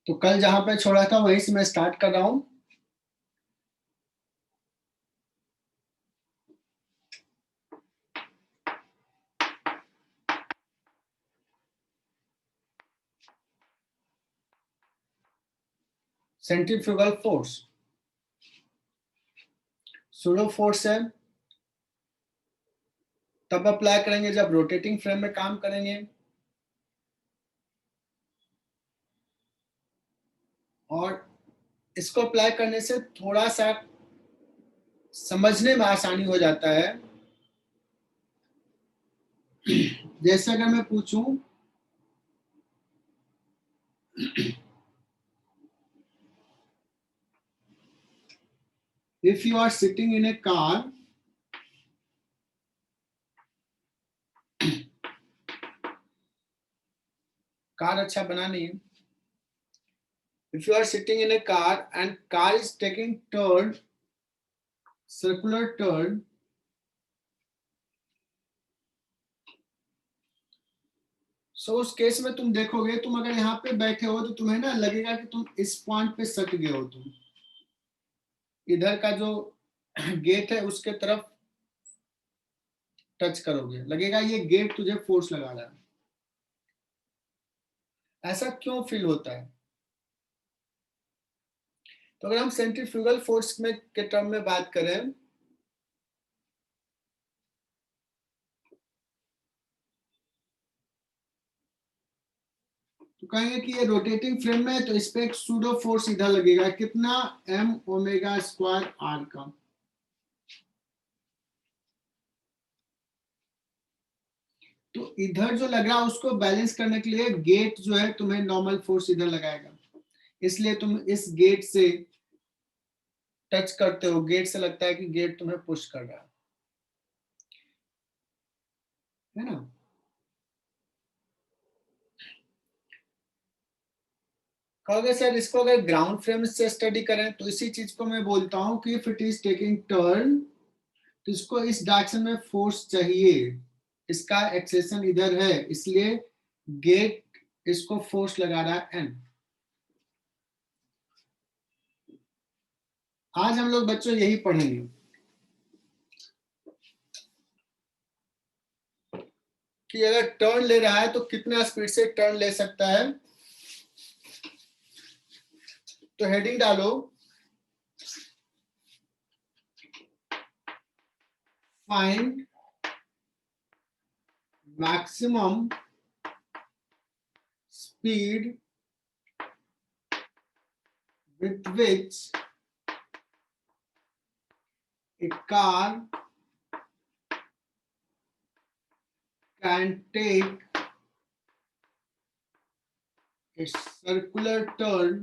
तो कल जहां पे छोड़ा था वहीं से मैं स्टार्ट कर रहा हूं। सेंट्रीफ्यूगल फोर्स सूडो फोर्स है, तब अप्लाई करेंगे जब रोटेटिंग फ्रेम में काम करेंगे, और इसको अप्लाई करने से थोड़ा सा समझने में आसानी हो जाता है। जैसे अगर मैं पूछूं if you are sitting in a car, car अच्छा बना नहीं है। If you are sitting in a car and car is taking turn, circular turn, सो उस केस में तुम देखोगे, तुम अगर यहाँ पे बैठे हो तो तुम्हें ना लगेगा कि तुम इस पॉइंट पे सट गए हो, तुम इधर का जो गेट है उसके तरफ टच करोगे, लगेगा ये गेट तुझे फोर्स लगा रहा है। ऐसा क्यों फील होता है? तो अगर हम सेंट्रीफ्यूगल फोर्स में के टर्म में बात करें, तो कहेंगे कि ये रोटेटिंग फ्रेम में है, तो इस पे एक सूडो फोर्स इधर लगेगा, कितना, एम ओमेगा स्क्वायर आर का। तो इधर जो लग रहा है उसको बैलेंस करने के लिए गेट जो है तुम्हें नॉर्मल फोर्स इधर लगाएगा, इसलिए तुम इस गेट से टच करते हो, गेट से लगता है कि गेट तुम्हें पुश कर रहा है ना। कहोगे सर इसको अगर ग्राउंड फ्रेम से स्टडी करें, तो इसी चीज को मैं बोलता हूं कि if it is taking turn, तो इसको इस डायरेक्शन में फोर्स चाहिए, इसका एक्सेशन इधर है, इसलिए गेट इसको फोर्स लगा रहा है एन। आज हम लोग बच्चों यही पढ़ेंगे कि अगर टर्न ले रहा है तो कितना स्पीड से टर्न ले सकता है। तो हेडिंग डालो, find maximum speed with which a car can take a circular turn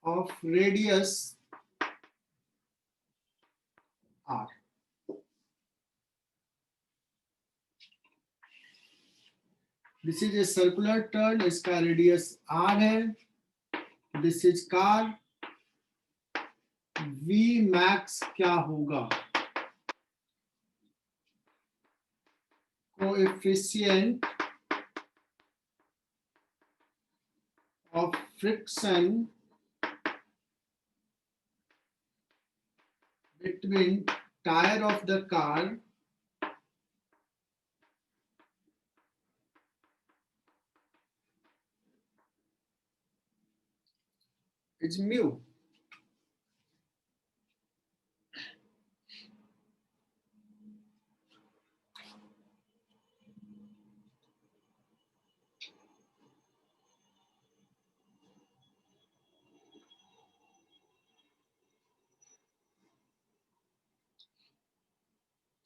of radius r. This is a circular turn, इसका रेडियस r है। This is car, v max क्या होगा? Coefficient of friction between tire of the car is mu.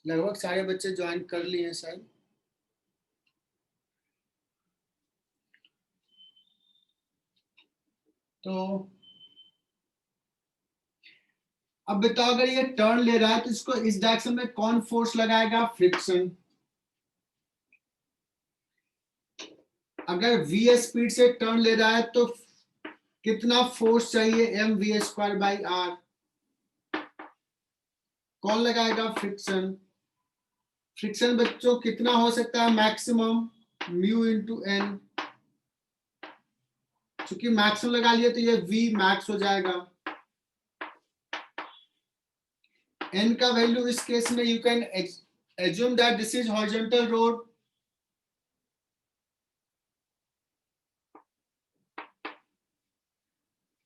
लगभग सारे बच्चे join कर लिए हैं शायद। तो अब बताओ, अगर ये टर्न ले रहा है तो इसको इस डायरेक्शन में कौन फोर्स लगाएगा? फ्रिक्शन। अगर v स्पीड से टर्न ले रहा है तो कितना फोर्स चाहिए? M v square by r. कौन लगाएगा? फ्रिक्शन। फ्रिक्शन बच्चों कितना हो सकता है मैक्सिमम, म्यू इंटू एन। चूंकि मैक्सिमम लगा लिया तो ये वी मैक्स हो जाएगा। एन का वैल्यू इस केस में you can assume that this is horizontal road.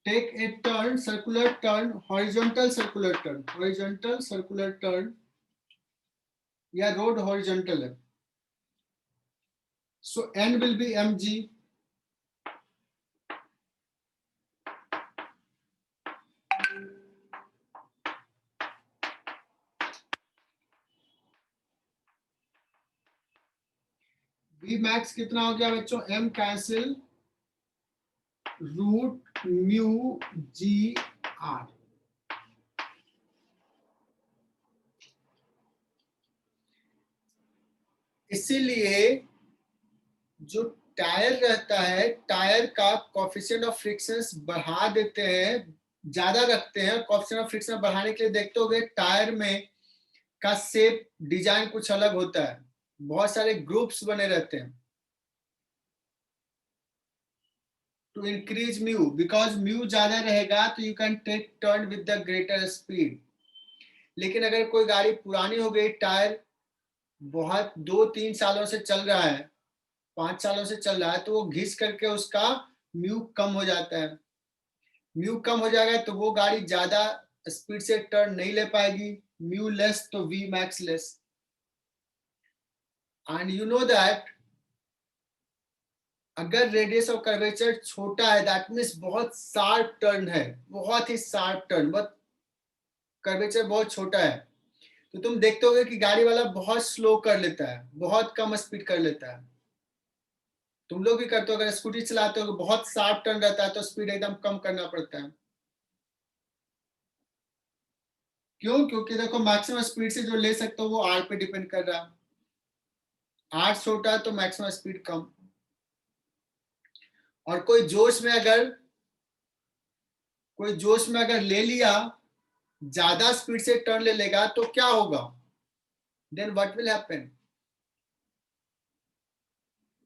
Take a turn, circular turn, horizontal circular turn, horizontal circular turn, या रोड हॉरिजॉन्टल है, so N will be M G. V max कितना हो गया बच्चों, M cancel, root mu G R. इसीलिए जो tyre रहता है, टायर का कोफिशिएंट ऑफ फ्रिक्शंस बढ़ा देते हैं, ज्यादा रखते हैं। कोफिशिएंट ऑफ फ्रिक्शन बढ़ाने के लिए देखते होगे टायर में का शेप डिजाइन कुछ अलग होता है, बहुत सारे ग्रुप्स बने रहते हैं। To increase mu, because mu ज्यादा रहेगा तो you can take turn with the greater speed. लेकिन अगर कोई गाड़ी पुरानी हो गई, टायर बहुत 2-3 सालों से चल रहा है, 5 सालों से चल रहा है, तो वो घिस करके उसका म्यू कम हो जाता है। म्यू कम हो जाएगा तो वो गाड़ी ज्यादा स्पीड से टर्न नहीं ले पाएगी। म्यू लेस तो v max less. And you know that अगर रेडियस ऑफ कर्वेचर छोटा है, दैट मीन्स बहुत शार्प टर्न है, बहुत ही शार्प टर्न, बहुत कर्वेचर बहुत छोटा है, तो तुम देखते होगे कि गाड़ी वाला बहुत स्लो कर लेता है, बहुत कम स्पीड कर लेता है। तुम लोग भी करते हो, अगर स्कूटी चलाते हो बहुत शार्प टर्न रहता है तो स्पीड एकदम कम करना पड़ता है। क्यों? क्योंकि देखो मैक्सिमम स्पीड से जो ले सकते हो वो आर पे डिपेंड कर रहा है। आर छोटा है तो मैक्सिमम स्पीड कम। और कोई जोश में अगर ले लिया, ज्यादा स्पीड से टर्न ले लेगा तो क्या होगा? Then what will happen?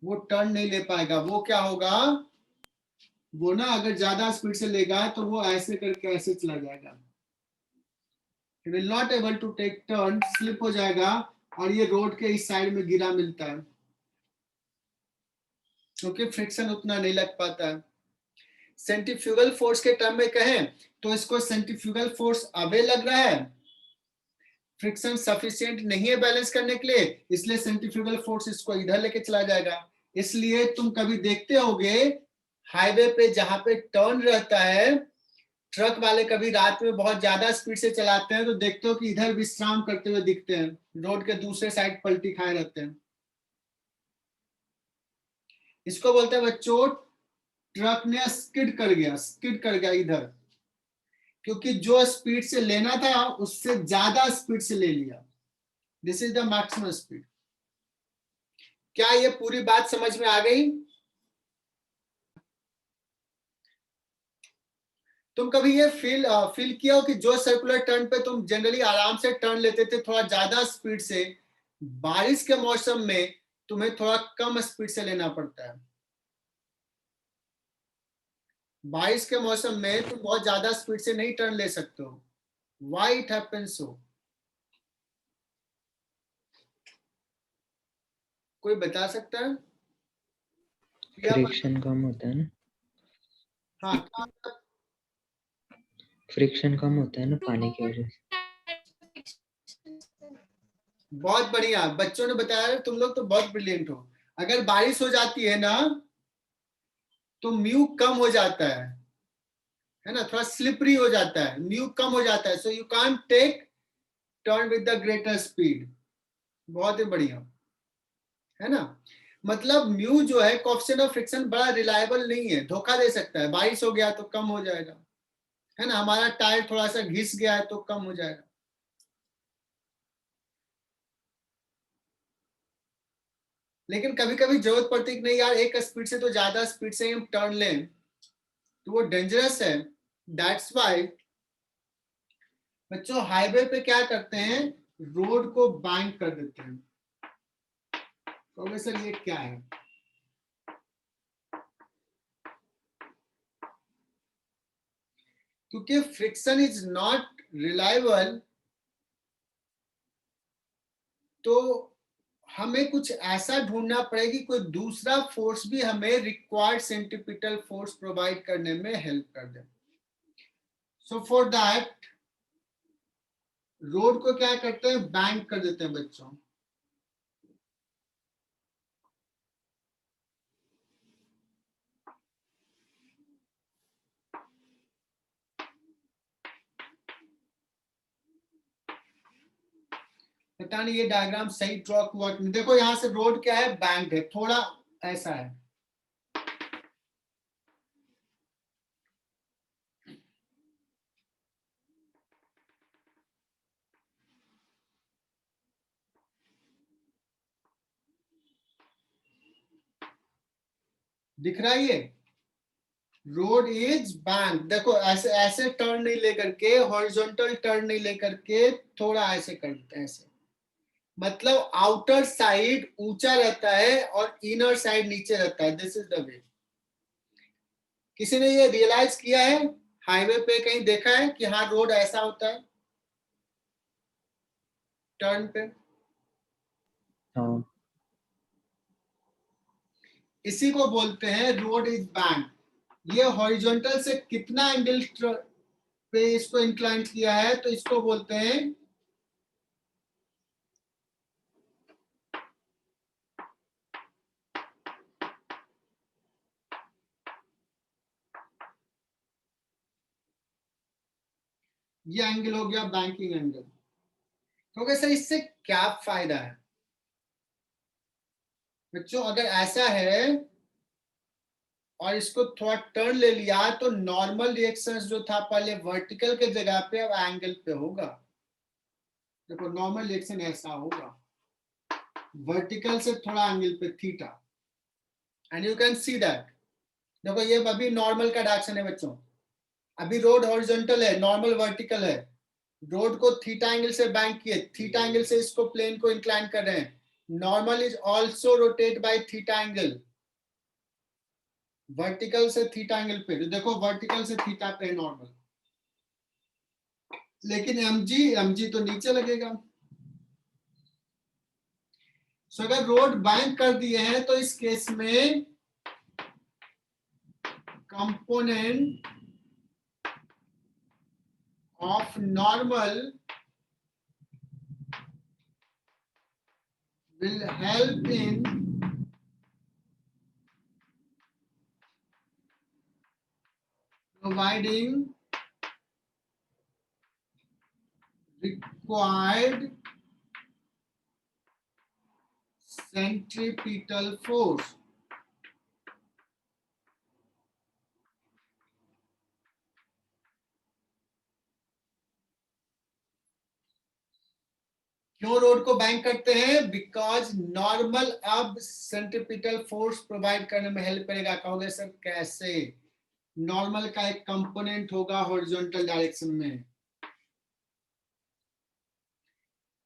वो टर्न नहीं ले पाएगा। वो क्या होगा, वो ना अगर ज्यादा स्पीड से लेगा तो वो ऐसे करके ऐसे चला जाएगा, he will not able to take turn, slip हो जाएगा और ये रोड के इस साइड में गिरा मिलता है, क्योंकि फ्रिक्शन उतना नहीं लग पाता है। सेंट्रीफ्यूगल फोर्स के टर्म में कहें तो इसको सेंट्रीफ्यूगल फोर्स अवे लग रहा है, फ्रिक्शन सफिशिएंट नहीं है बैलेंस करने के लिए, इसलिए सेंट्रीफ्यूगल फोर्स इसको इधर लेके चला जाएगा। इसलिए तुम कभी देखते होगे हाईवे पे जहां पे टर्न रहता है, ट्रक वाले कभी रात में बहुत ज्यादा स्पीड से चलाते हैं तो देखते हो कि इधर विश्राम करते हुए दिखते हैं, रोड के दूसरे साइड पलटी खाए रहते हैं। इसको बोलते हैं बच्चों, ट्रक ने स्किड कर गया इधर, क्योंकि जो स्पीड से लेना था उससे ज्यादा स्पीड से ले लिया। This is the maximum speed. क्या ये पूरी बात समझ में आ गई? तुम कभी ये फील किया हो कि जो सर्कुलर टर्न पे तुम जनरली आराम से टर्न लेते थे थोड़ा ज्यादा स्पीड से, बारिश के मौसम में तुम्हें थोड़ा कम स्पीड से लेना पड़ता है। बारिश के मौसम में तुम बहुत ज्यादा स्पीड से नहीं टर्न ले सकते हो। Why it happens so? कोई बता सकता है? फ्रिक्शन कम होता है ना, हाँ, फ्रिक्शन कम होता है ना पानी की वजह से। बहुत बढ़िया, बच्चों ने बताया, तुम लोग तो बहुत ब्रिलियंट हो। अगर बारिश हो जाती है ना तो म्यू कम हो जाता है ना, थोड़ा स्लिपरी हो जाता है, म्यू कम हो जाता है, so you can't take turn with the greater speed. बहुत ही बढ़िया, है ना। मतलब म्यू जो है कोएफिशिएंट ऑफ फ्रिक्शन बड़ा रिलायबल नहीं है, धोखा दे सकता है। बारिश हो गया तो कम हो जाएगा, है ना, हमारा टायर थोड़ा सा घिस गया है तो कम हो जाएगा। लेकिन कभी कभी जरूरत पड़ती है कि नहीं यार, एक स्पीड से तो ज्यादा स्पीड से हम टर्न लें तो वो डेंजरस है। दैट्स वाई बच्चों हाईवे पे क्या करते हैं, रोड को बैंक कर देते हैं। कहोगे सर ये क्या है? क्योंकि फ्रिक्शन इज नॉट रिलायबल, तो हमें कुछ ऐसा ढूंढना पड़ेगी, कोई दूसरा फोर्स भी हमें रिक्वायर्ड सेंट्रीपिटल फोर्स प्रोवाइड करने में हेल्प कर दे। सो फॉर दैट रोड को क्या करते हैं, बैंक कर देते हैं बच्चों। पता नहीं ये डायग्राम सही ड्रॉ हुआ कि नहीं। देखो यहां से रोड क्या है, बैंक है, थोड़ा ऐसा है। दिख रहा है ये, रोड इज बैंक। देखो ऐसे ऐसे टर्न नहीं लेकर के, हॉरिजॉन्टल टर्न नहीं लेकर के, थोड़ा ऐसे करते हैं ऐसे, मतलब आउटर साइड ऊंचा रहता है और इनर साइड नीचे रहता है। This is the way. किसी ने ये रियलाइज किया है, हाईवे पे कहीं देखा है कि हाँ रोड ऐसा होता है टर्न पे? हाँ। इसी को बोलते हैं रोड इज बैंक। ये हॉरिजॉन्टल से कितना एंगल पे इसको इंक्लाइन किया है, तो इसको बोलते हैं ये एंगल हो गया बैंकिंग एंगल। तो सर इससे क्या फायदा है बच्चों? अगर ऐसा है और इसको थोड़ा टर्न ले लिया, तो नॉर्मल रिएक्शन जो था पहले वर्टिकल के जगह पे अब एंगल पे होगा। देखो नॉर्मल रिएक्शन ऐसा होगा, वर्टिकल से थोड़ा एंगल पे theta, and you can see that. देखो ये अभी नॉर्मल का डायरेक्शन है बच्चों, अभी रोड हॉरिजॉन्टल है, नॉर्मल वर्टिकल है। रोड को थीटा एंगल से बैंक किए, थीटा एंगल से इसको प्लेन को इंक्लाइन कर रहे हैं। Normal is also rotate by theta angle, vertical से थीटा एंगल पे। तो देखो वर्टिकल से थीटा पे नॉर्मल, लेकिन एमजी तो नीचे लगेगा। सो अगर रोड बैंक कर दिए हैं तो इस केस में component of normal will help in providing required centripetal force। क्यों रोड को बैंक करते हैं? बिकॉज नॉर्मल अब सेंट्रीपिटल फोर्स प्रोवाइड करने में हेल्प करेगा। कहोगे सर कैसे? नॉर्मल का एक कंपोनेंट होगा हॉरिजॉन्टल डायरेक्शन में,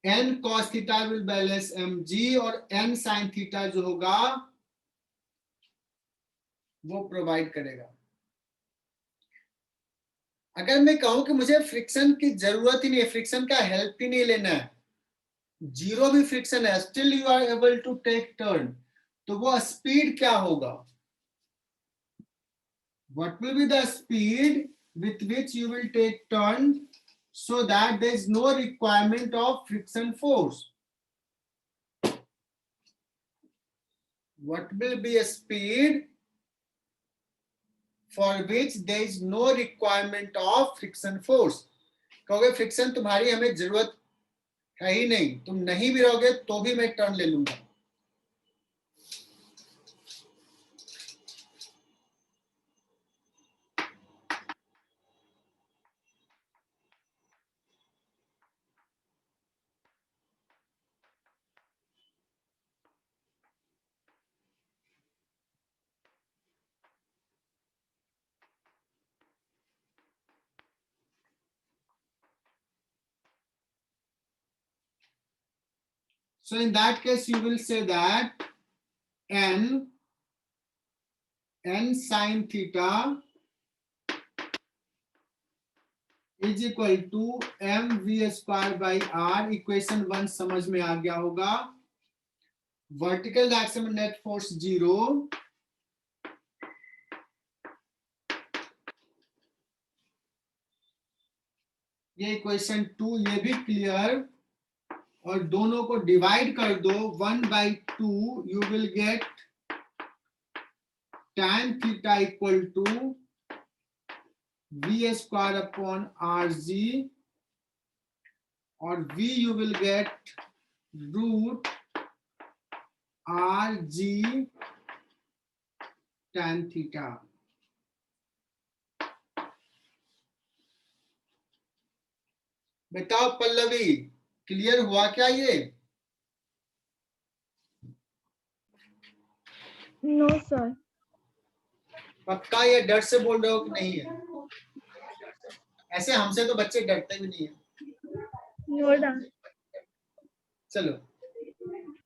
N cos theta will balance m जी, और एन साइन थीटा जो होगा वो प्रोवाइड करेगा। अगर मैं कहूं कि मुझे फ्रिक्शन की जरूरत ही नहीं है, फ्रिक्शन का हेल्प ही नहीं लेना है, जीरो भी फ्रिक्शन है, still you are able to take turn, तो वो स्पीड क्या होगा? What will be the speed with which you will take turn so that there is no requirement of friction force? What will be a speed for which there is no requirement of friction force? कहोगे friction तुम्हारी हमें जरूरत है ही नहीं, तुम नहीं भी रहोगे तो भी मैं टर्न ले लूंगा। So in that case you will say that n sin theta is equal to mv²/r। Equation 1 समझ में आ गया होगा। वर्टिकल डायरेक्शन में नेट फोर्स 0, ये इक्वेशन 2 ये भी क्लियर। और दोनों को डिवाइड कर दो 1/2, you will get tan theta equal to v²/rg, और v you will get √rg tan theta. बताओ पल्लवी, क्लियर हुआ क्या ये? No sir. पक्का ये डर से बोल रहे हो कि नहीं है? ऐसे हमसे तो बच्चे डरते भी नहीं है। नो डर। चलो,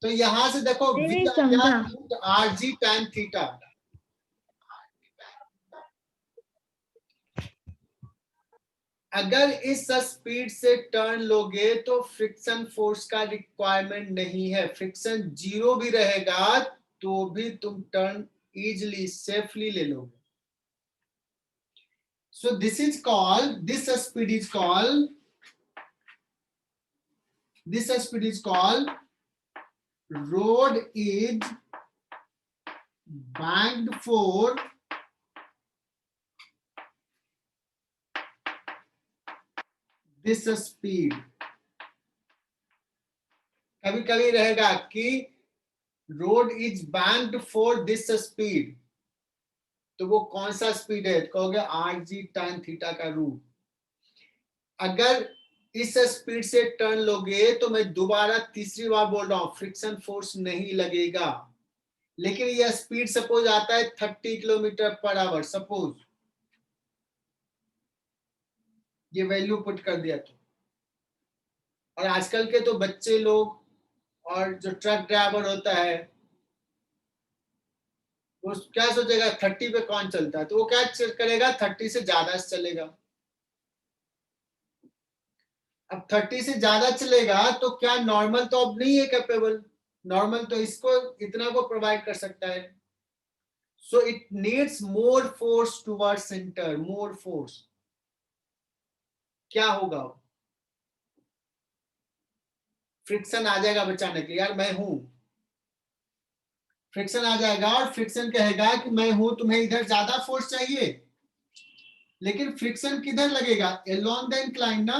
तो यहां से देखो नहीं समझा। √rg tan theta. अगर इस स्पीड से टर्न लोगे तो फ्रिक्शन फोर्स का रिक्वायरमेंट नहीं है। फ्रिक्शन 0 भी रहेगा तो भी तुम टर्न इजीली सेफली ले लोगे। So this speed is called road is banked for this speed। कभी कभी रहेगा कि road is banked for this speed, तो वो कौन सा स्पीड है? कहोगे rg tan थीटा का रूट। अगर इस स्पीड से टर्न लोगे तो मैं दोबारा तीसरी बार बोल रहा हूं, फ्रिक्शन फोर्स नहीं लगेगा। लेकिन यह स्पीड सपोज आता है 30 km/h, सपोज ये वैल्यू पुट कर दिया तो। और आजकल के तो बच्चे लोग और जो ट्रक ड्राइवर होता है वो क्या सोचेगा 30 पे कौन चलता है, तो वो क्या करेगा 30 से ज्यादा चलेगा। अब 30 से ज्यादा चलेगा तो क्या नॉर्मल तो अब नहीं है कैपेबल, नॉर्मल तो इसको इतना को प्रोवाइड कर सकता है। So it needs more force toward centre, more force. क्या होगा? फ्रिक्शन आ जाएगा बचाने के लिए, यार मैं हूं, फ्रिक्शन आ जाएगा और फ्रिक्शन कहेगा कि मैं हूं, तुम्हें इधर ज्यादा फोर्स चाहिए। लेकिन फ्रिक्शन किधर लगेगा? अलोंग द इंक्लाइन ना।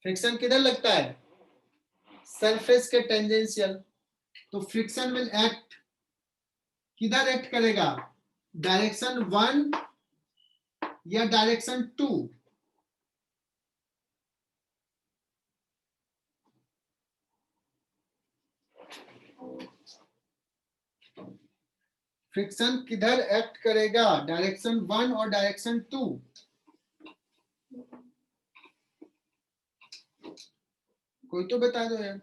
फ्रिक्शन किधर लगता है? सरफेस के टेंजेंशियल। तो फ्रिक्शन विल एक्ट, किधर एक्ट करेगा? डायरेक्शन 1 या डायरेक्शन 2? फ्रिक्शन किधर एक्ट करेगा? डायरेक्शन 1 और डायरेक्शन 2? कोई तो बता दो यार।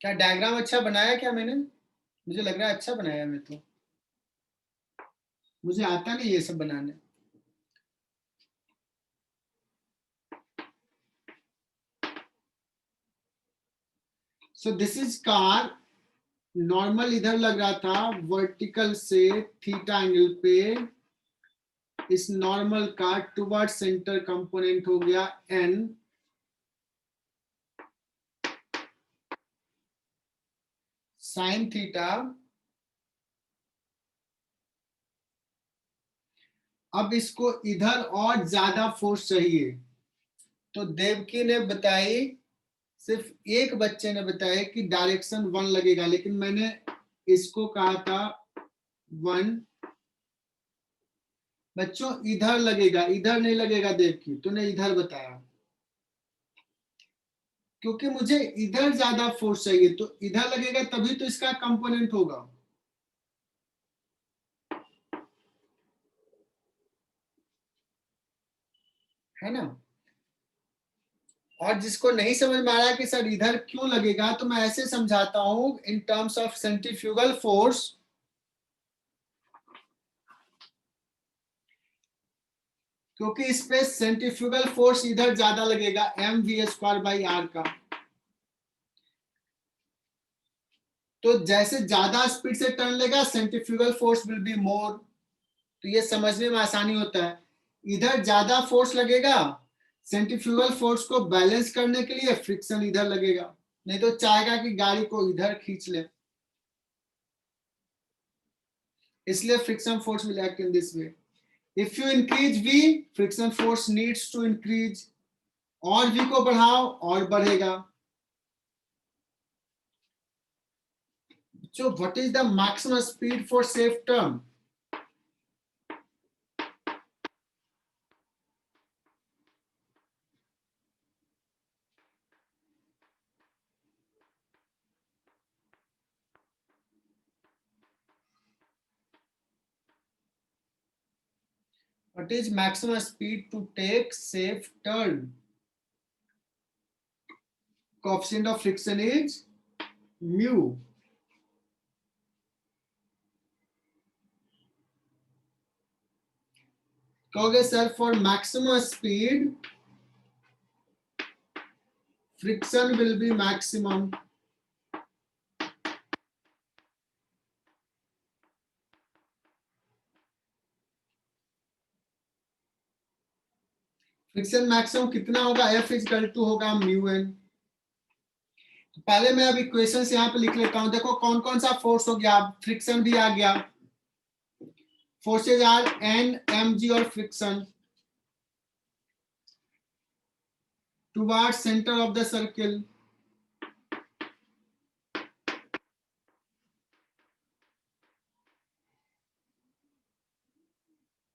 क्या डायग्राम अच्छा बनाया क्या मैंने? मुझे लग रहा है अच्छा बनाया मैं तो, मुझे आता नहीं ये सब बनाने। So this is car, normal इधर लग रहा था, वर्टिकल से थीटा एंगल पे इस नॉर्मल का टुवर्ड सेंटर कंपोनेंट हो गया n साइन थीटा। अब इसको इधर और ज्यादा फोर्स चाहिए, तो देवकी ने बताई, सिर्फ एक बच्चे ने बताया कि डायरेक्शन 1 लगेगा, लेकिन मैंने इसको कहा था 1। बच्चों इधर लगेगा, इधर नहीं लगेगा देवकी, तूने इधर बताया। क्योंकि मुझे इधर ज्यादा फोर्स चाहिए, तो इधर लगेगा तभी तो इसका कंपोनेंट होगा। है ना। और जिसको नहीं समझ में आ रहा कि सर इधर क्यों लगेगा, तो मैं ऐसे समझाता हूं in terms of centrifugal force. क्योंकि इस पे सेंट्रीफ्यूगल फोर्स इधर ज्यादा लगेगा mv²/r का। तो जैसे ज्यादा स्पीड से टर्न लेगा centrifugal force will be more. तो ये समझने में आसानी होता है। इधर ज्यादा फोर्स लगेगा, सेंट्रीफ्यूगल फोर्स को बैलेंस करने के लिए फ्रिक्शन इधर लगेगा, नहीं तो चाहेगा कि गाड़ी को इधर खींच ले, इसलिए friction force will act in this way. If you increase v, friction force needs to increase, और v को बढ़ाओ और बढ़ेगा। So what is the maximum speed for safe turn? What is maximum speed to take safe turn? Coefficient of friction is mu. कहोगे sir for maximum speed friction will be maximum. Friction maximum कितना होगा, F = होगा mu N. पहले मैं अब equation यहाँ पे लिख लेता हूं। देखो कौन कौन सा फोर्स हो गया, फ्रिक्शन भी आ गया। फोर्सेज आर एन, एम जी और friction towards centre of the circle.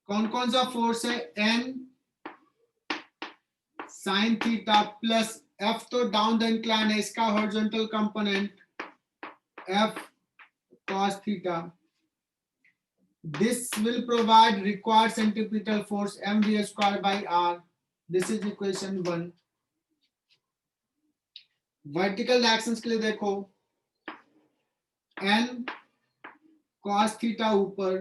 कौन कौन सा फोर्स है, N sine theta plus F तो डाउन द इंक्लाइन है, इसका horizontal component F cos theta. This will provide required centripetal force mv²/r. This is equation 1. Vertical directions के लिए देखो, n cos थीटा ऊपर,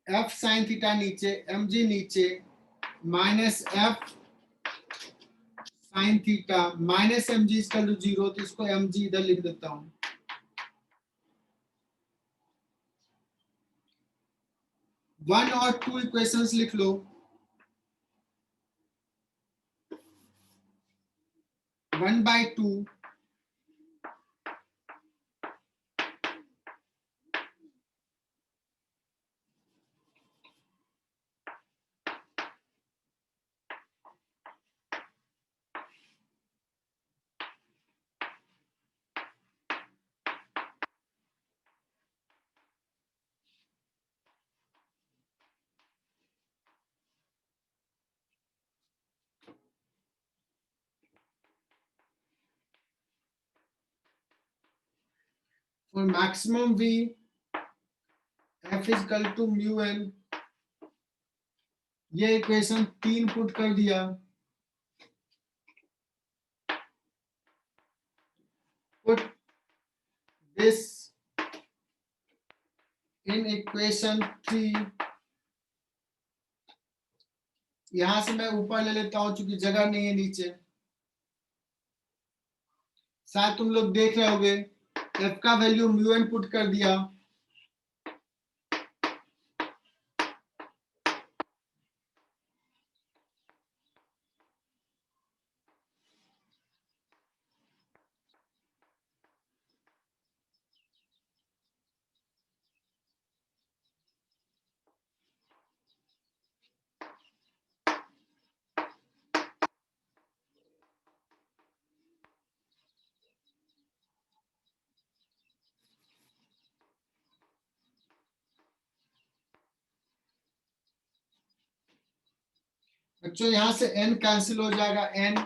f sin थीटा नीचे, mg नीचे, minus f sin theta minus mg = 0, तो इसको mg इधर लिख देता हूं। वन और टू इक्वेशंस लिख लो। 1/2 for maximum v, f = mu n। ये इक्वेशन 3 पुट कर दिया। Put this in equation 3। यहां से मैं ऊपर ले लेता हूं क्योंकि जगह नहीं है नीचे। शायद तुम लोग देख रहे होगे, f का वैल्यू म्यू एन पुट कर दिया। बच्चों यहां से n कैंसिल हो जाएगा, n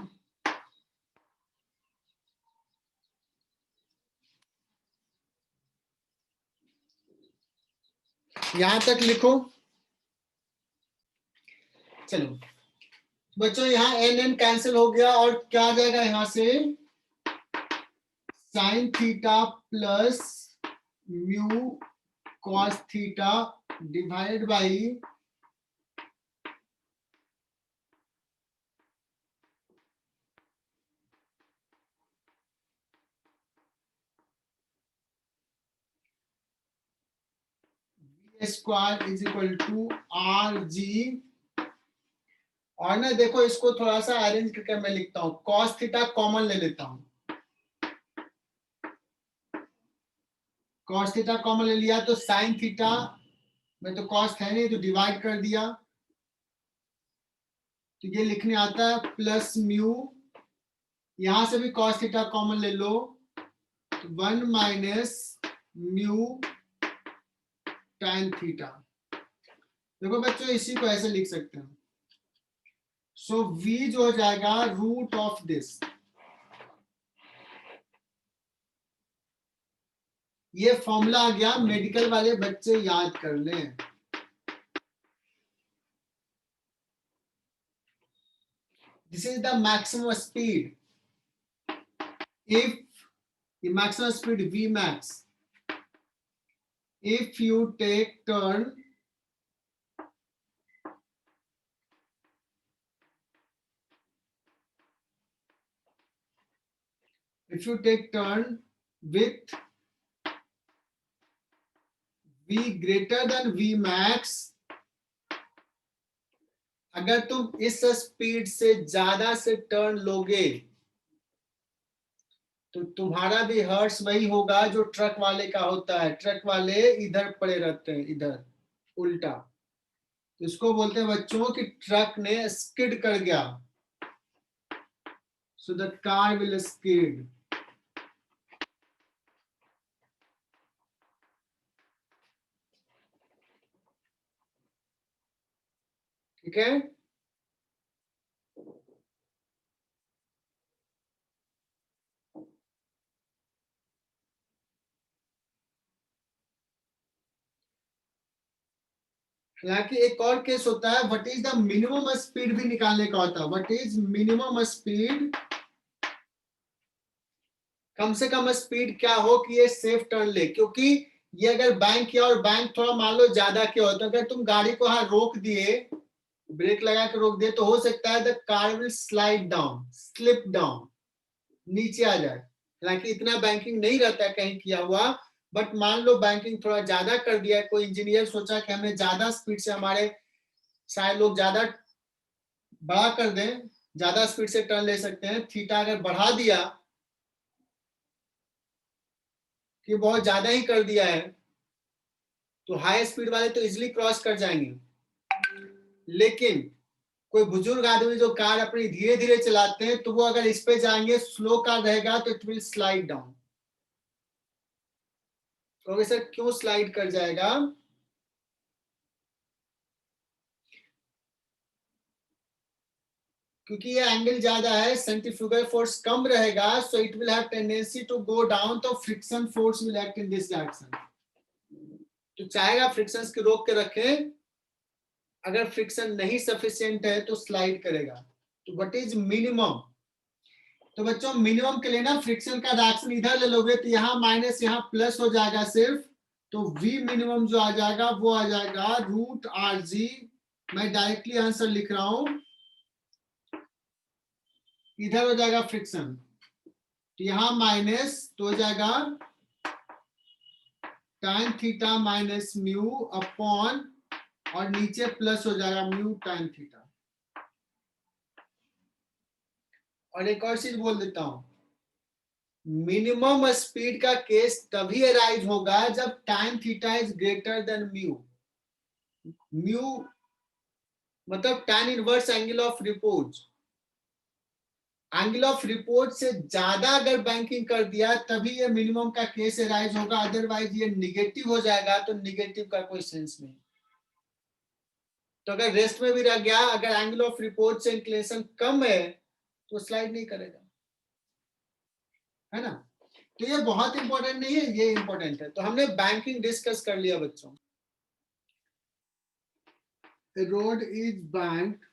यहां तक लिखो। चलो बच्चों यहाँ एन एन कैंसिल हो गया और क्या आ जाएगा यहाँ से sine theta plus mu cos theta divided by square is equal to r g. और ना देखो इसको थोड़ा सा अरेंज करके मैं लिखता हूं, कॉस थीटा कॉमन ले लेता हूं, कॉस थीटा कॉमन ले लिया तो साइन थीटा में तो कॉस है नहीं तो डिवाइड कर दिया, तो ये लिखने आता है प्लस म्यू, यहां से भी कॉस थीटा कॉमन ले लो तो 1 माइनस म्यू tan थीटा। देखो बच्चों इसी को ऐसे लिख सकते हैं, सो v जो हो जाएगा रूट ऑफ दिस, ये फॉर्मूला आ गया, मेडिकल वाले बच्चे याद कर लें। This is the maximum speed, if the maximum speed v max, if you take turn with v greater than v max, अगर तुम इस स्पीड से ज्यादा से टर्न लोगे तो तुम्हारा भी हर्ट्स वही होगा जो ट्रक वाले का होता है, ट्रक वाले इधर पड़े रहते हैं, इधर उल्टा, तो इसको बोलते हैं बच्चों कि ट्रक ने स्किड कर गया, so the car will skid. ठीक है, हालांकि एक और केस होता है, what is the minimum speed भी निकालने का होता है, व्हाट इज मिनिमम स्पीड, कम से कम स्पीड क्या हो कि ये सेफ टर्न ले, क्योंकि ये अगर बैंक किया और बैंक थोड़ा मान लो ज्यादा किया हो, तो अगर तुम गाड़ी को हाँ रोक दिए, ब्रेक लगा के रोक दिए, तो हो सकता है the car will slide down, slip down, नीचे आ जाए। हालांकि इतना बैंकिंग नहीं रहता है कहीं किया हुआ, बट मान लो बैंकिंग थोड़ा ज्यादा कर दिया है, कोई इंजीनियर सोचा कि हमें ज्यादा स्पीड से, हमारे शायद लोग ज्यादा बड़ा कर दें, ज्यादा स्पीड से टर्न ले सकते हैं, थीटा अगर बढ़ा दिया कि बहुत ज्यादा ही कर दिया है, तो हाई स्पीड वाले तो इजिली क्रॉस कर जाएंगे, लेकिन कोई बुजुर्ग आदमी जो कार अपनी धीरे धीरे चलाते हैं, तो वो अगर इस पे जाएंगे, स्लो कार रहेगा तो इट विल स्लाइड डाउन। तो सर क्यों स्लाइड कर जाएगा, क्योंकि ये एंगल ज्यादा है, सेंट्रीफ्यूगल फोर्स कम रहेगा, so it will have tendency to go down, तो friction force will act in this direction, तो चाहेगा फ्रिक्शन को रोक के रखें, अगर फ्रिक्शन नहीं सफिशिएंट है तो स्लाइड करेगा। तो व्हाट इज मिनिमम, तो बच्चों मिनिमम के लिए ना फ्रिक्शन का डायरेक्शन इधर ले लोगे तो यहाँ माइनस यहाँ प्लस हो जाएगा सिर्फ, तो v मिनिमम जो आ जाएगा वो आ जाएगा रूट आर जी, मैं डायरेक्टली आंसर लिख रहा हूं, इधर हो जाएगा फ्रिक्शन, तो यहाँ माइनस तो हो जाएगा tan theta minus mu upon, और नीचे प्लस हो जाएगा म्यू tan थीटा। और एक और चीज बोल देता हूं, मिनिमम स्पीड का केस तभी अराइज होगा जब tan theta is greater than mu, mu मतलब tan inverse angle of report, angle of report से ज्यादा अगर बैंकिंग कर दिया तभी ये मिनिमम का केस अराइज होगा, अदरवाइज ये निगेटिव हो जाएगा, तो निगेटिव का कोई सेंस नहीं। तो अगर रेस्ट में भी रह गया, अगर एंगल ऑफ रिपोर्ट से इंक्लिनेशन कम है तो स्लाइड नहीं करेगा, है ना। तो ये बहुत इंपॉर्टेंट नहीं है, ये इंपॉर्टेंट है। तो हमने बैंकिंग डिस्कस कर लिया बच्चों, road is bank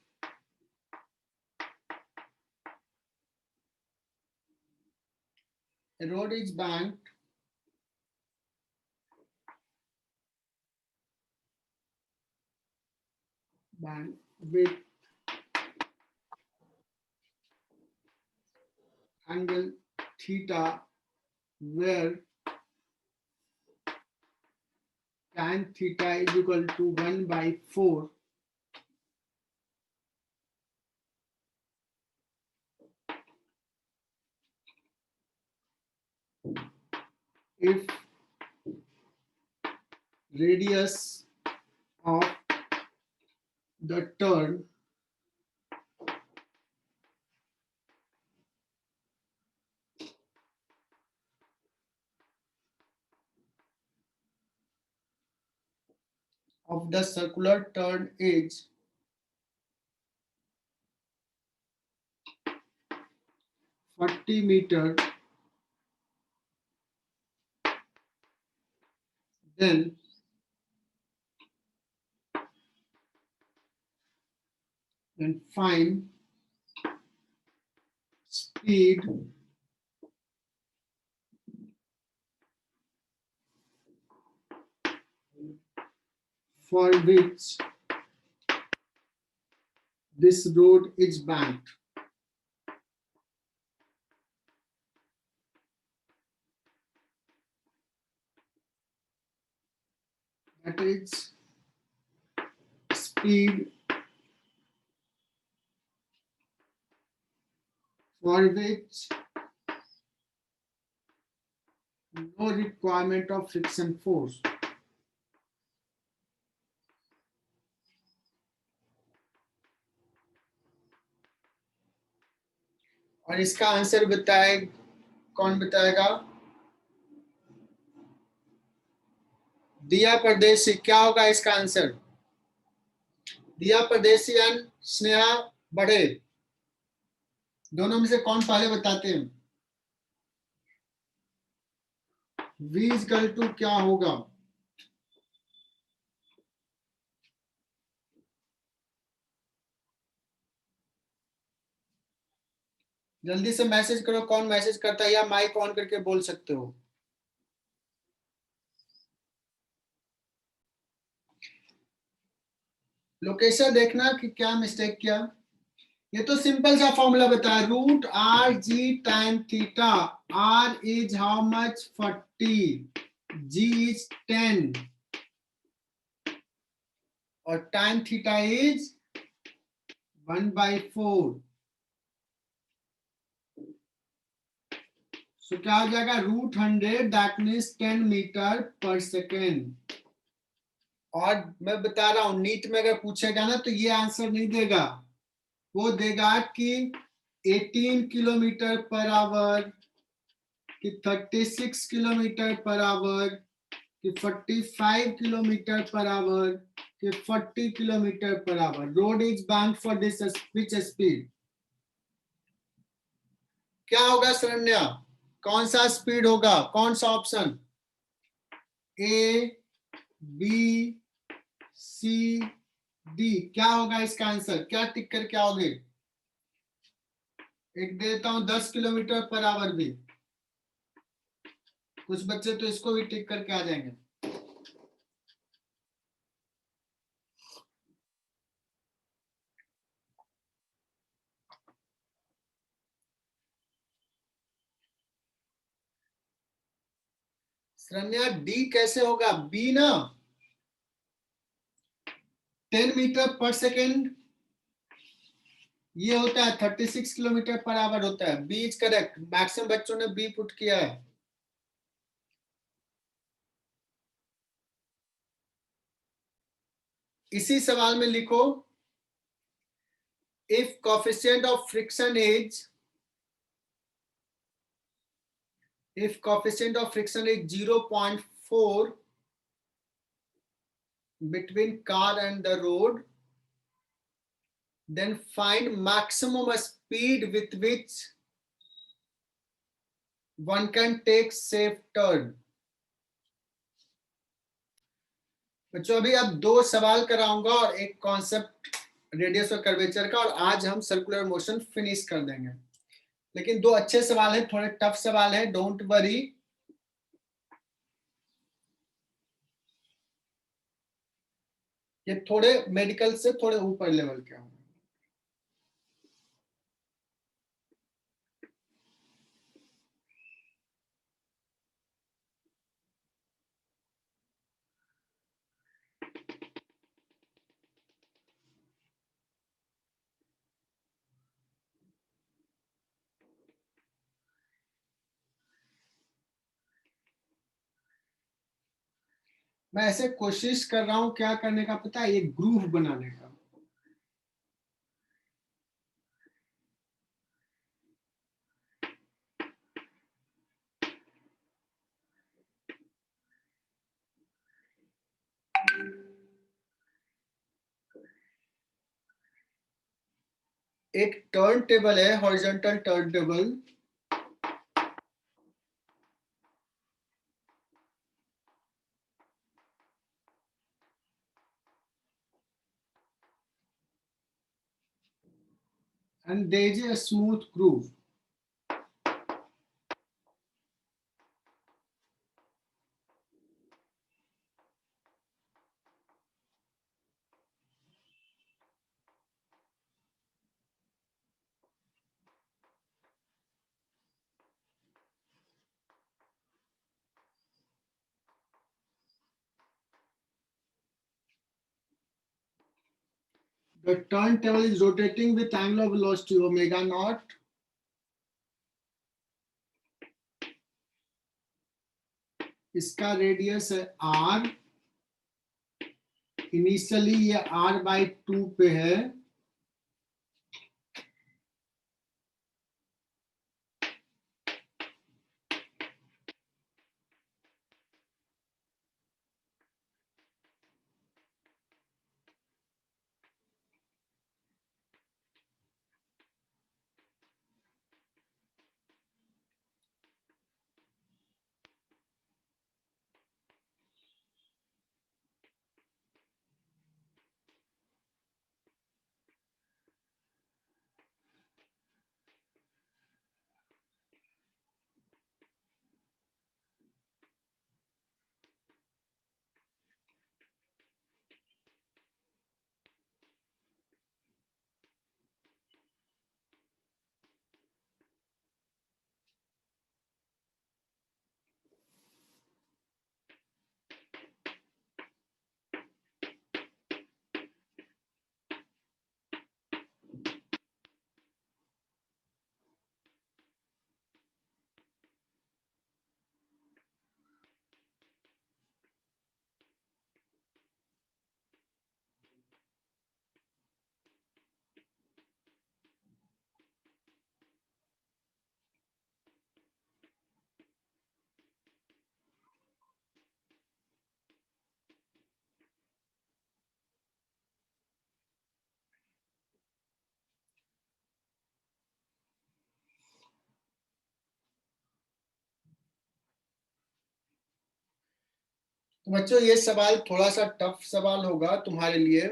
A road is banked with angle theta where tan theta is equal to 1/4 if radius of the turn of the circular turn is 40 meter, then find speed for which this road is banked. That is speed for which no requirement of friction force. और इसका answer बताए, कौन बताएगा? दिया परदेसी, क्या होगा इसका आंसर? दिया परदेसी एंड स्नेहा बड़े, दोनों में से कौन पहले बताते हैं? V इक्वल टू क्या होगा? जल्दी से मैसेज करो, कौन मैसेज करता है, या माइक ऑन करके बोल सकते हो। लोकेशन देखना कि क्या मिस्टेक किया। ये तो सिंपल सा फॉर्मूला बताया, root r g time theta. R is how much? 40, g is 10 और टाइम थीटा इज 1/4। सो क्या हो जाएगा? √100, दैट मीन्स 10 मीटर पर सेकेंड। और मैं बता रहा हूं, नीट में अगर पूछेगा ना तो ये आंसर नहीं देगा, वो देगा कि 18 किलोमीटर पर आवर, कि 36 किलोमीटर पर आवर, कि 45 किलोमीटर पर आवर, कि 40 kilometre per hour. Road is bank for this which speed? क्या होगा शरण्या? कौन सा स्पीड होगा? कौन सा ऑप्शन? ए, बी, सी, डी, क्या होगा इसका आंसर? क्या टिक कर क्या होगे? एक देता हूं 10 किलोमीटर पर आवर भी, कुछ बच्चे तो इसको भी टिक करके आ जाएंगे। शरण्या डी कैसे होगा? बी ना, 10 मीटर पर सेकेंड ये होता है, 36 किलोमीटर पर आवर होता है। बी इज करेक्ट, मैक्सिमम बच्चों ने बी पुट किया है। इसी सवाल में लिखो, if coefficient of friction is, if coefficient of friction is 0.4 between car and the road, then find maximum speed with which one can take safe turn. बच्चों अभी अब 2 सवाल कराऊंगा और एक कॉन्सेप्ट रेडियस और कर्वेचर का, और आज हम सर्कुलर मोशन फिनिश कर देंगे। लेकिन दो अच्छे सवाल हैं, थोड़े टफ सवाल है, डोंट वरी। ये थोड़े मेडिकल से थोड़े ऊपर लेवल के होंगे। मैं ऐसे कोशिश कर रहा हूं क्या करने का पता है, एक ग्रुप बनाने का। एक टर्न टेबल है, horizontal turn table. And there is a smooth groove. The turntable is rotating with angular velocity omega naught. इसका रेडियस है r। इनिशियली ये r/2 पे है। तो बच्चों ये सवाल थोड़ा सा टफ सवाल होगा तुम्हारे लिए,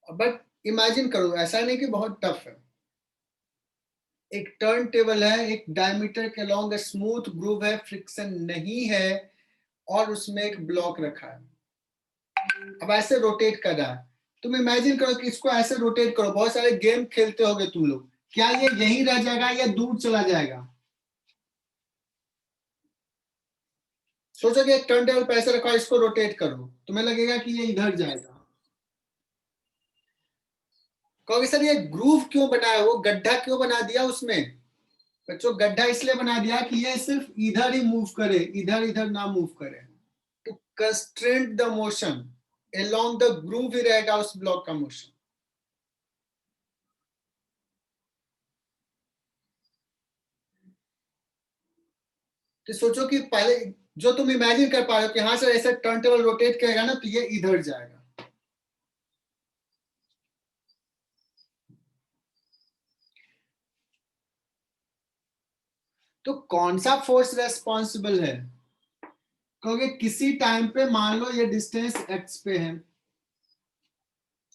बट इमेजिन करो, ऐसा नहीं कि बहुत टफ है। एक टर्न टेबल है, एक डायमीटर के लॉन्ग स्मूथ ग्रूव है, फ्रिक्शन नहीं है, और उसमें एक ब्लॉक रखा है। अब ऐसे रोटेट कर रहा है। तुम इमेजिन करो कि इसको ऐसे रोटेट करो, बहुत सारे गेम खेलते होगे तुम लोग, क्या ये यहीं रह जाएगा या दूर चला जाएगा? सोचो कि एक टर्न टेबल पे ऐसे रखा, इसको रोटेट करो, तुम्हें लगेगा कि ये इधर जाएगा। कहोगे सर ये ग्रूव क्यों बनाया, वो गड्ढा क्यों बना दिया उसमें? बच्चों गड्ढा इसलिए बना दिया कि ये सिर्फ इधर ही मूव करे, इधर इधर ना मूव करे, to constraint the motion along the groove ही रहेगा उस ब्लॉक का मोशन। तो सोचो कि पहले जो तुम इमेजिन कर पा रहे हो कि हाँ सर ऐसे टर्न टेबल रोटेट करेगा ना तो ये इधर जाएगा। तो कौन सा फोर्स रेस्पॉन्सिबल है? कहोगे किसी टाइम पे मान लो ये डिस्टेंस x पे है,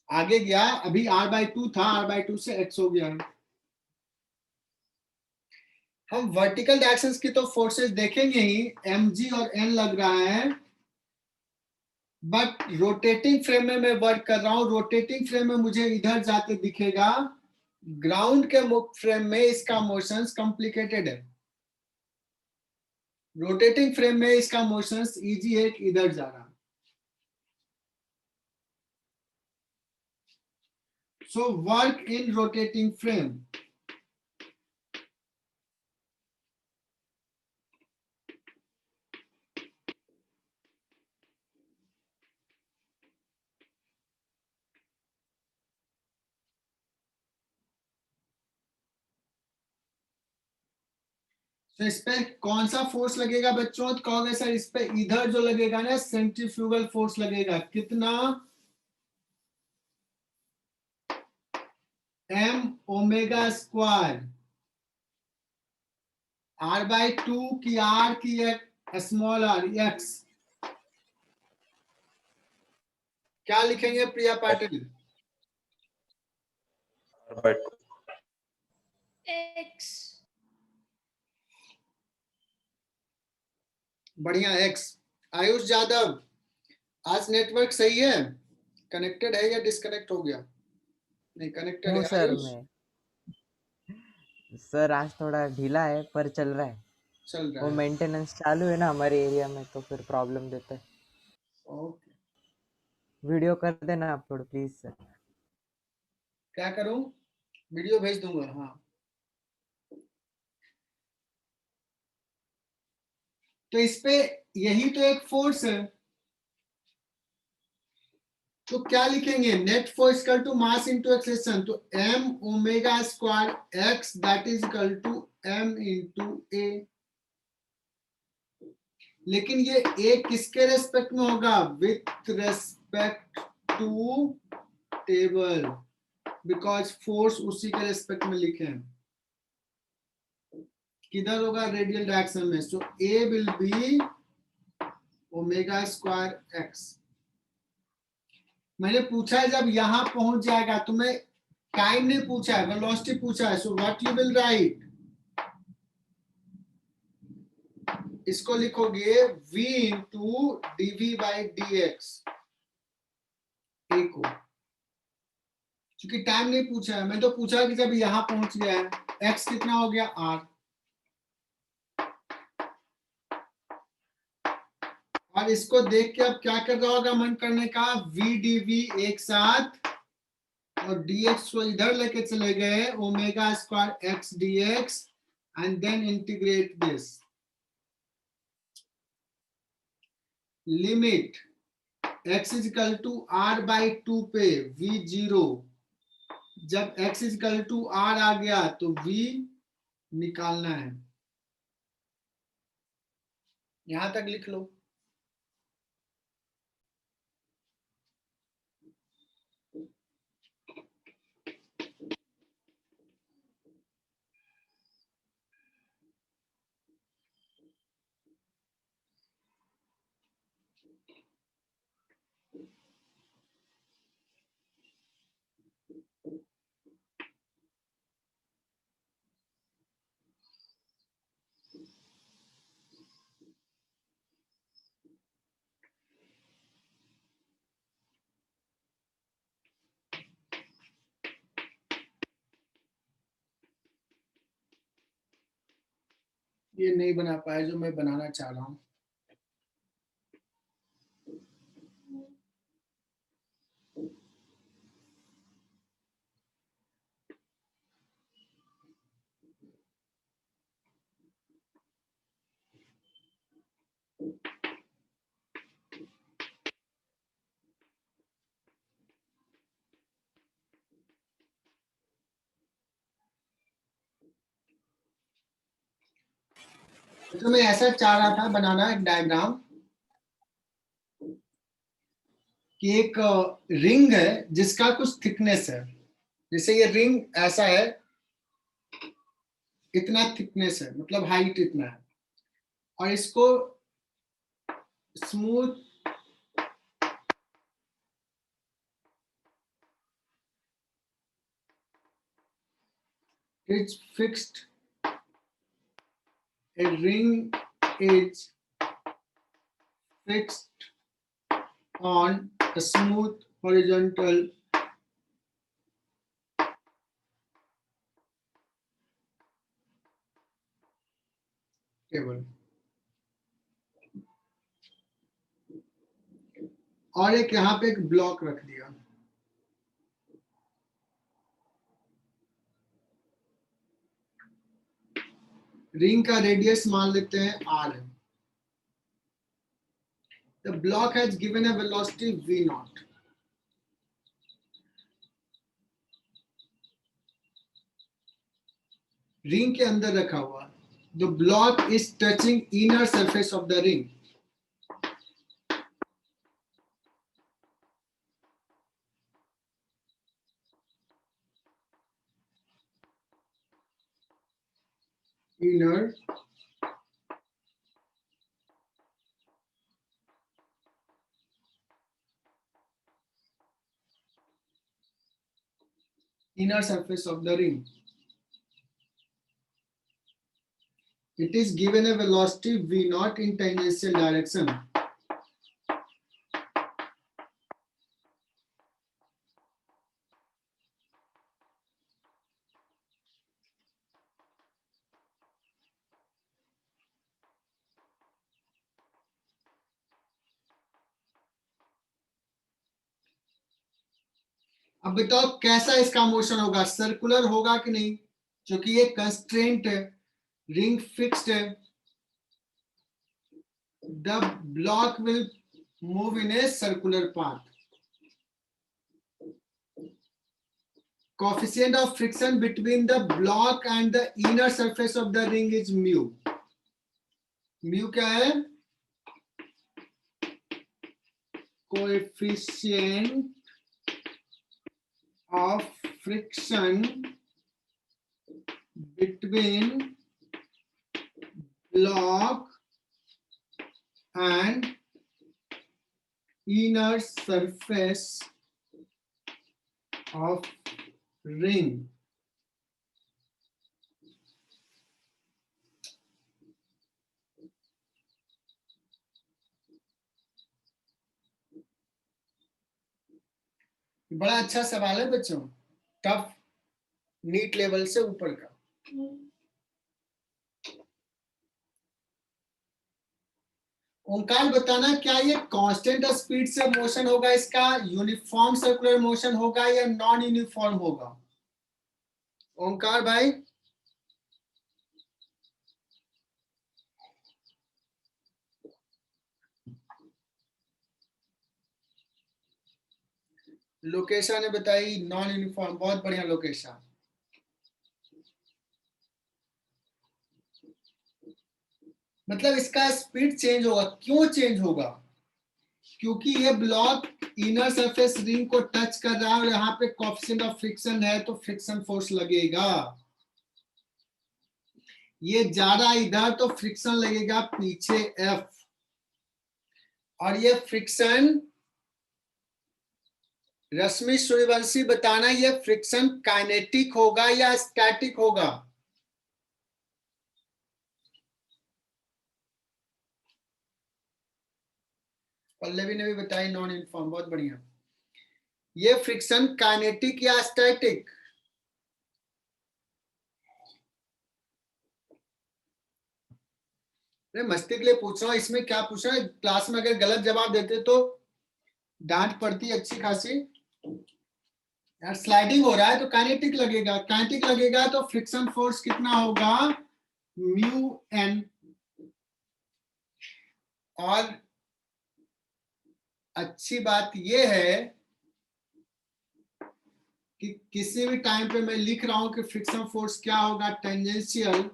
आगे गया, अभी r/2 था, r/2 से x हो गया। हम वर्टिकल डायरेक्शंस की तो फोर्सेस देखेंगे ही, mg और n लग रहा है, बट रोटेटिंग फ्रेम में मैं वर्क कर रहा हूं, रोटेटिंग फ्रेम में मुझे इधर जाते दिखेगा, ग्राउंड के फ्रेम में इसका मोशंस कॉम्प्लिकेटेड है, रोटेटिंग फ्रेम में इसका मोशंस इजी है, इधर जा रहा। So work in rotating frame. तो इस पे कौन सा फोर्स लगेगा बच्चों? तो कहोगे सर इस पे इधर जो लगेगा ना सेंट्रीफ्यूगल फोर्स लगेगा, कितना? m ओमेगा स्क्वायर r/2 की r की स्मॉल r x। क्या लिखेंगे प्रिया पाटिल? X. बढ़िया, x। आयुष यादव, आज नेटवर्क सही है, कनेक्टेड है या डिस्कनेक्ट हो गया? नहीं, कनेक्टेड हूँ है सर आयुष, मैं। सर आज थोड़ा ढीला है पर चल रहा है। चल रहा वो है। मेंटेनेंस चालू है ना हमारे एरिया में, तो फिर प्रॉब्लम देता है। ओके, वीडियो कर देना अपलोड प्लीज सर। क्या करूं? वीडियो भेज दूंगा, हाँ। तो इस पे यही तो एक फोर्स है, तो क्या लिखेंगे? Net force equal to mass into acceleration, तो m omega square x that is equal to m into a। लेकिन ये a किसके रेस्पेक्ट में होगा? With respect to table, because force उसी के रेस्पेक्ट में लिखे हैं। किधर होगा? रेडियल डायरेक्शन में। सो a will be omega square x। मैंने पूछा है जब यहां पहुंच जाएगा, तो मैं टाइम नहीं पूछा है, वेलोसिटी पूछा है। So what you will write, इसको लिखोगे v into dv by dx a को, क्योंकि टाइम नहीं पूछा है। मैं तो पूछा कि जब यहां पहुंच गया है, x कितना हो गया? r। और इसको देख के अब क्या कर रहा होगा मन करने का? v dv एक साथ, और dx को इधर लेके चले गए, omega square x dx, and then integrate this. Limit x is equal to r/2 पे v0, जब x is equal to r आ गया तो v निकालना है। यहां तक लिख लो। ये नहीं बना पाया जो मैं बनाना चाह रहा हूं। तो मैं ऐसा चाह रहा था बनाना एक डायग्राम, कि एक रिंग है जिसका कुछ थिकनेस है, जैसे ये रिंग ऐसा है, इतना थिकनेस है, मतलब हाइट इतना है, और इसको smooth it's fixed A ring is fixed on a smooth horizontal table. और एक यहाँ पे एक ब्लॉक रख दिया. रिंग का रेडियस मान लेते हैं r है. The block has given a velocity v naught. Ring के अंदर रखा हुआ. The block is touching inner surface of the ring. Inner surface of the ring. It is given a velocity v naught in tangential direction. अब बताओ कैसा इसका motion होगा, circular होगा कि नहीं, क्योंकि ये कंस्ट्रेंट है, रिंग फिक्स्ड है. The block will move in a circular path. Coefficient of friction between the block and the inner surface of the ring is mu. Mu क्या है? Coefficient of friction between block and inner surface of ring. बड़ा अच्छा सवाल है बच्चों, tough, NEET level से ऊपर का. ओंकार बताना क्या ये कांस्टेंट स्पीड से मोशन होगा, इसका यूनिफॉर्म सर्कुलर मोशन होगा या नॉन यूनिफॉर्म होगा? ओंकार भाई लोकेशा ने बताई नॉन यूनिफॉर्म. बहुत बढ़िया लोकेशा. मतलब इसका स्पीड चेंज होगा. क्यों चेंज होगा? क्योंकि ये ब्लॉक इनर सरफेस रिंग को टच कर रहा है और यहाँ पे कोएफिशिएंट ऑफ फ्रिक्शन है, तो फ्रिक्शन फोर्स लगेगा. ये ज्यादा इधर तो फ्रिक्शन लगेगा पीछे F. और ये फ्रिक्शन, रश्मि सूर्यवंशी बताना, ये फ्रिक्शन काइनेटिक होगा या स्टैटिक होगा? पल्लवी ने भी बताई नॉन यूनिफॉर्म. बहुत बढ़िया. ये फ्रिक्शन काइनेटिक या स्टैटिक? मस्ती के लिए पूछ रहा हूं, इसमें क्या पूछ रहा है. क्लास में अगर गलत जवाब देते तो डांट पड़ती अच्छी खासी. यार स्लाइडिंग हो रहा है तो काइनेटिक लगेगा. काइनेटिक लगेगा तो फ्रिक्शन फोर्स कितना होगा? Mu N. और अच्छी बात यह है कि किसी भी टाइम पे मैं लिख रहा हूं कि फ्रिक्शन फोर्स क्या होगा, टेंजेंशियल.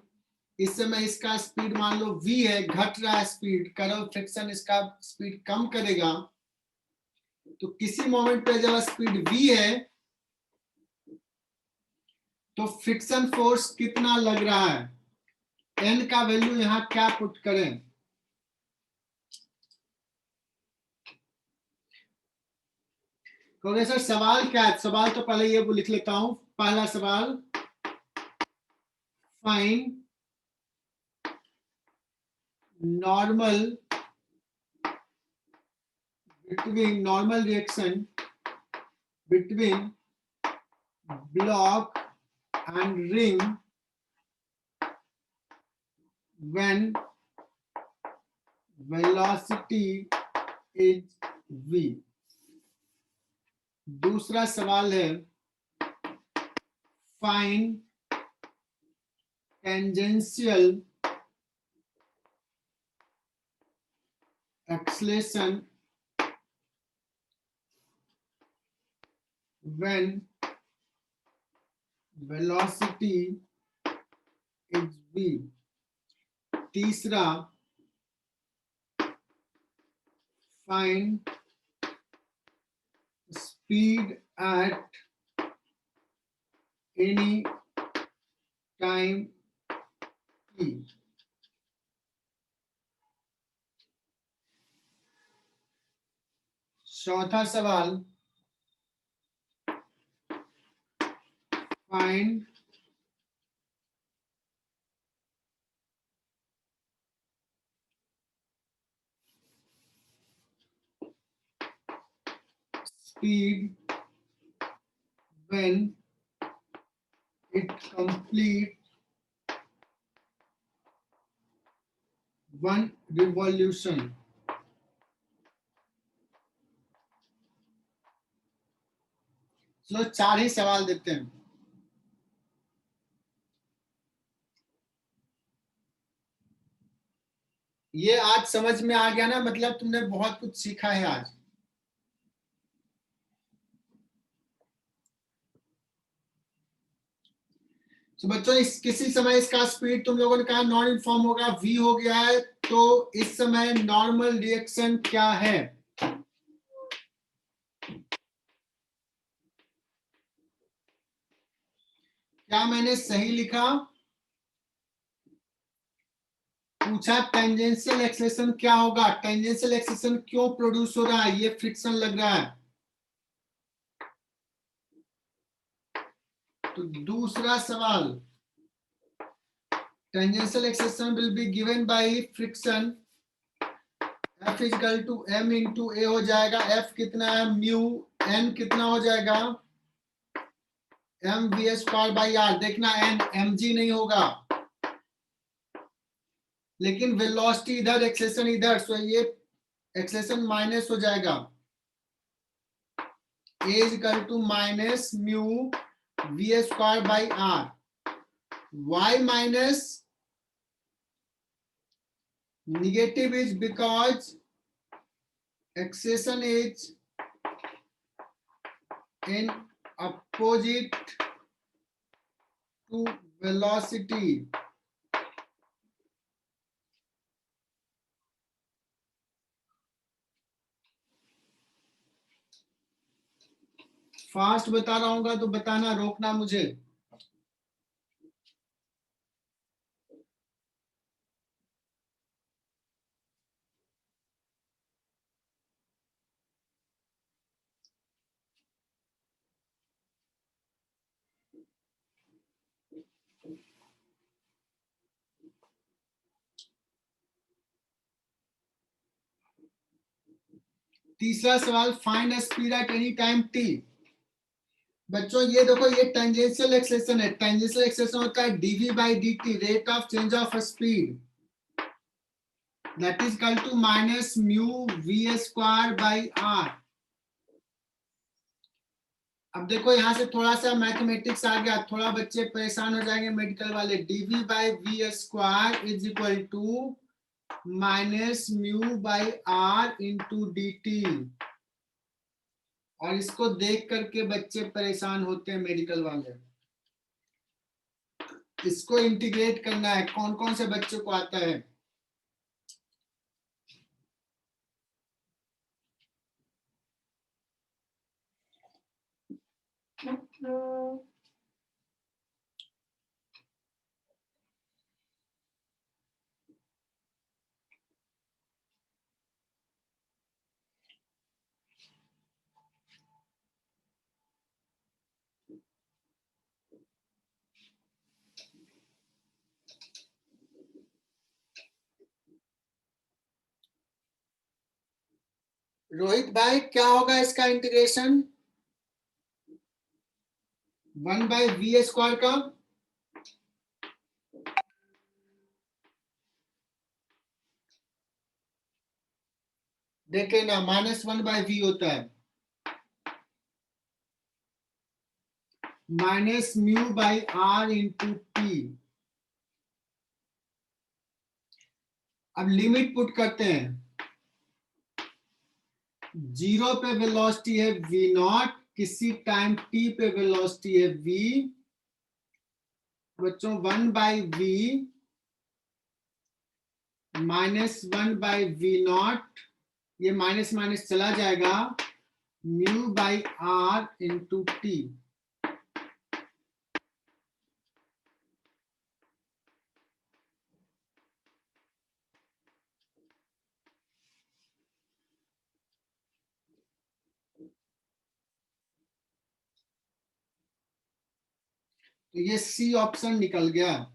इस समय इसका स्पीड मान लो v है, घट रहा है स्पीड, करो फ्रिक्शन इसका स्पीड कम करेगा. तो किसी मोमेंट पे जब स्पीड v है तो फ्रिक्शन फोर्स कितना लग रहा है, n का वैल्यू यहां क्या पुट करें? क्योंकि सर सवाल क्या है, सवाल तो पहले ये लिख लेता हूं. पहला सवाल, find normal reaction between block and ring when velocity is v. दूसरा सवाल है find tangential acceleration when velocity is v. तीसरा find speed at any time t. चौथा सवाल find speed when it complete one revolution. चलो 4 ही सवाल देते हैं। ये आज समझ में आ गया ना, मतलब तुमने बहुत कुछ सीखा है आज। तो बच्चों किसी समय इसका स्पीड तुम लोगों ने कहा नॉन यूनिफॉर्म होगा, v हो गया है, तो इस समय नॉर्मल रिएक्शन क्या है? क्या मैंने सही लिखा? पूछा टेंजेंशियल एक्सेलेरेशन क्या होगा, टेंजेंशियल एक्सेलेरेशन क्यों प्रोड्यूस हो रहा है, ये फ्रिक्शन लग रहा है। तो दूसरा सवाल, tangential acceleration will be given by friction, F equal to m into A हो जाएगा। F कितना है, म्यू, n कितना हो जाएगा, m v square by r। देखना n mg नहीं होगा, लेकिन वेलोसिटी इधर, एक्सेलेरेशन इधर, सो ये एक्सेलेरेशन माइनस हो जाएगा। A equal to minus mu v square by r। Why minus? Negative is because acceleration is in opposite to velocity. Fast बता रहा हूँ तो बताना, रोकना मुझे। तीसरा सवाल, find speed at any time t। बच्चों ये देखो, ये टेंजेंशियल एक्सेलेरेशन है। टेंजेंशियल एक्सेलेरेशन होता है dv by dt, rate of change of speed, that is equal to minus mu v square by r। अब देखो यहां से थोड़ा सा मैथमेटिक्स आ गया, थोड़ा बच्चे परेशान हो जाएंगे मेडिकल वाले। dv by v square is equal to minus mu by r into dt। और इसको देख करके बच्चे परेशान होते हैं मेडिकल वाले। इसको इंटीग्रेट करना है, कौन कौन से बच्चों को आता है? रोहित भाई क्या होगा इसका इंटीग्रेशन 1/v² का? देखे ना, -1/v होता है, -μ/r इंटू टी। अब लिमिट पुट करते हैं, 0 पे वेलोसिटी है v0, किसी टाइम t पे वेलोसिटी है v, बच्चों 1/v -1/v0, ये माइनस माइनस चला जाएगा, μ/r इंटू टी। तो ये सी ऑप्शन निकल गया।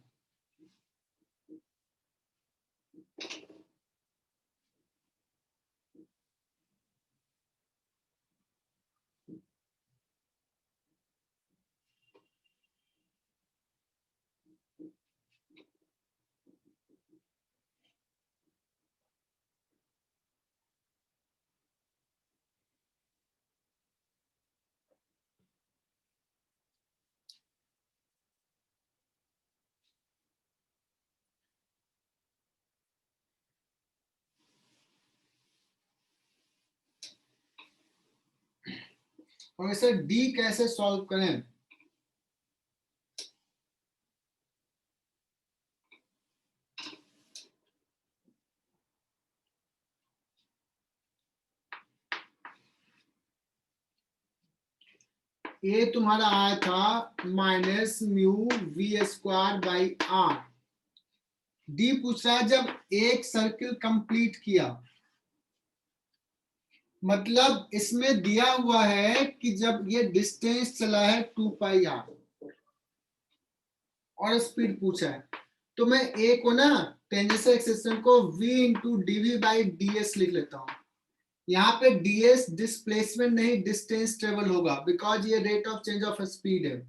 और इसे डी कैसे सॉल्व करें? ये तुम्हारा आया था -μv²/r। डी पूछ रहा है जब एक सर्किल कंप्लीट किया, मतलब इसमें दिया हुआ है कि जब ये डिस्टेंस चला है 2πr और स्पीड पूछा है, तो मैं ए को ना टेंजेंशियल एक्सेलरेशन को v इंटू dv/ds लिख लेता हूं। यहाँ पे ds डिस्प्लेसमेंट नहीं डिस्टेंस ट्रेवल होगा, बिकॉज ये rate of change of speed है।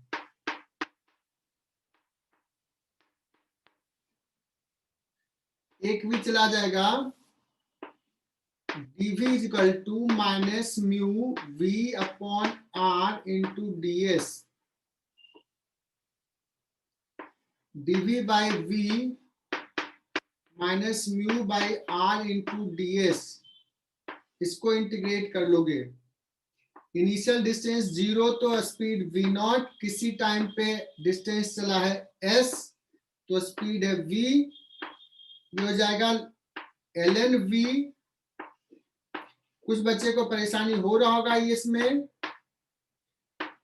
एक भी चला जाएगा, dv is equal to -μv/r into ds, dv/v -μ/r into ds, इसको इंटीग्रेट कर लोगे। इनिशियल डिस्टेंस 0 तो स्पीड v0, किसी टाइम पे डिस्टेंस चला है s तो स्पीड है v, ये हो जाएगा ln v। कुछ बच्चे को परेशानी हो रहा होगा ये, इसमें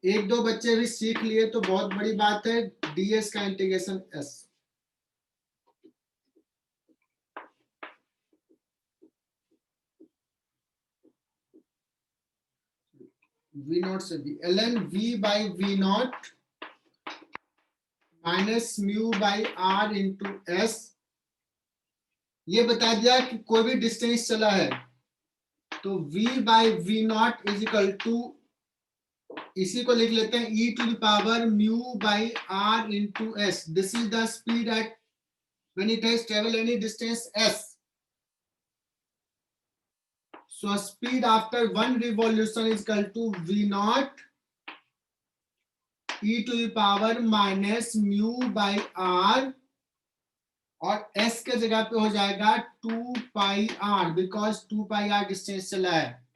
एक दो बच्चे भी सीख लिए तो बहुत बड़ी बात है। ds का इंटीग्रेशन s, v0 से v, ln v/v0 -μ/r into s। ये बता दिया कि कोई भी डिस्टेंस चला है तो v/v0 इज इक्वल टू, इसी को लिख लेते हैं e⁻μ/r into s। This is the speed at when it has travel any distance s। So speed after one revolution is equal to v0 e⁻μ/r, और s के जगह पे हो जाएगा 2πr, बिकॉज 2πr डिस्टेंस चला है।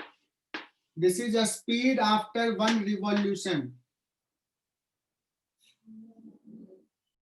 This is a speed after one revolution.